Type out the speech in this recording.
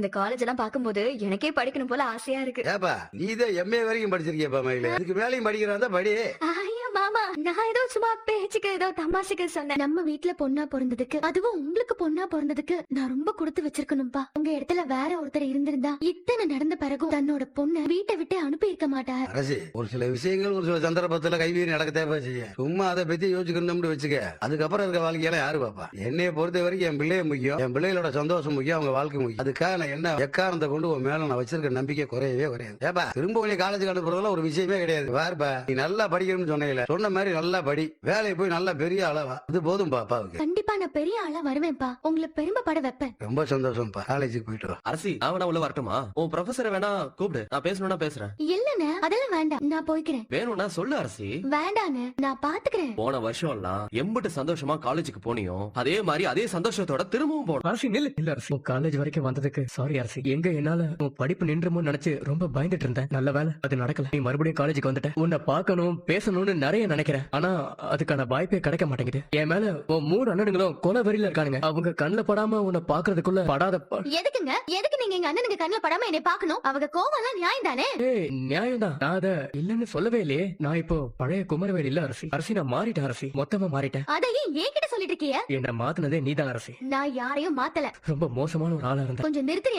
இந்த காலேஜ் எல்லாம் பாக்கும்போது எனக்கே படிக்கணும் போல ஆசையா இருக்கு. ஏப்பா நீதான் எம்ஏ வரைக்கும் படிச்சிருக்கியப்பா மயில, அதுக்கு மேலையும் படிக்கிறான் படி. ஐயா மாமா, நான் ஏதோ சும்மா பேச்சுக்கு ஏதோ தமாஷுக்கு சொன்னேன். நம்ம வீட்டுல பொண்ணா பிறந்ததுக்கு, அதுவும் உங்களுக்கு பொண்ணா பிறந்ததுக்கு நான் ரொம்ப கொடுத்து வச்சிருக்கணும்பா. உங்க இடத்துல வேற ஒருத்தர் இருந்திருந்தா இத்தனை நடந்த பிறகும் தன்னோட பொண்ணை வீட்டை விட்டு அனுப்பி இருக்க மாட்டார். அரசு ஒரு சில விஷயங்கள் ஒரு சில சந்தர்ப்பத்துல கைவீறி நடக்க தேவை செய்ய, சும்மா அதை பத்தி யோசிக்கணும்னு வச்சுக்க. அதுக்கப்புறம் இருக்க வாழ்க்கையெல்லாம் யாரு பாப்பா? என்னைய பொறுத்த வரைக்கும் என் பிள்ளைய முக்கியம், என் பிள்ளைகளோட சந்தோஷம் முக்கியம், அவங்க வாழ்க்கை முக்கியம். அதுக்காக நான் என்ன எக்காரணத்தை கொண்டு உன் மேல நான் வச்சிருக்க நம்பிக்கை குறையவே குறையாது. ஏப்பா திரும்ப உன்னை காலேஜ் அனுப்புறதுல ஒரு விஷயமே கிடையாது. பாருப்பா, நீ நல்லா படிக்கணும்னு சொன்ன, சொன்ன மாதிரி நல்லா படி, வேலையை போய் நல்லா பெரிய அளவா, அது போதும் பாப்பாவுக்கு. கண்டிப்பா நான் பெரிய ஆளா வருவேன்ப்பா, உங்களை பெருமைப்பட வைப்பேன். ரொம்ப சந்தோஷம்ப்பா, காலேஜுக்கு போயிட்டு வா. அரசி நான் வேணா உள்ள வரட்டுமா? உன் ப்ரொஃபசரை வேணா கூப்பிடு, நான் பேசணும்னா பேசுறேன். இல்லன்னு அதெல்லாம் வேண்டாம், நான் போய்க்கிறேன். வேணும்னா சொல்லு அரசி. வேண்டான்னு நான் பாத்துக்கிறேன். போன வருஷம் எல்லாம் எம்பிட்டு சந்தோஷமா காலேஜுக்கு போனியோ அதே மாதிரி அதே சந்தோஷத்தோட திரும்பவும் போனோம். அரசி நில்லு. இல்ல அரசி, உன் காலேஜ் வரைக்கும் வந்ததுக்கு சாரி அரசி. எங்க என்னால உன் படிப்பு நின்றுமோ நினைச்சு ரொம்ப பயந்துட்டு இருந்தேன். நல்ல வேலை அது நடக்கல. நீ மறுபடியும் காலேஜுக்கு வந்துட்ட. உன்னை பார்க்கணும் பேசணும்னு நிறைய நினைக்கிறேன். ஆனா அதுக்கான வாய்ப்பே கிடைக்க மாட்டேங்குது. என் மேல உன் 3 அண்ணனுங்களும் கொலை வெறியில இருக்கானுங்க. அவங்க கண்ணுல படாம உன்னை பாக்குறதுக்குள்ள படாத எதுக்குங்க? எதுக்கு நீங்க எங்க அண்ணனுக்கு கண்ணுல படாம என்னை பாக்கணும்? அவங்க கோவம் எல்லாம் நியாயம் தானே? நியாயம் தான். நான் அத இல்லன்னு சொல்லவே இல்லையே. நான் இப்போ பழைய குமரவேல் இல்ல அரசி. அரசி நான் மாறிட்டேன் அரசி, மொத்தமா மாறிட்டேன். அதையும் என்கிட்ட சொல்லிட்டு இருக்கிய? என்ன மாத்தினதே நீதான் அரசி. நான் யாரையும் மாத்தல. ரொம்ப மோசமான ஒரு ஆளா இருந்தேன். கொஞ்சம் நிறுத்துறியா?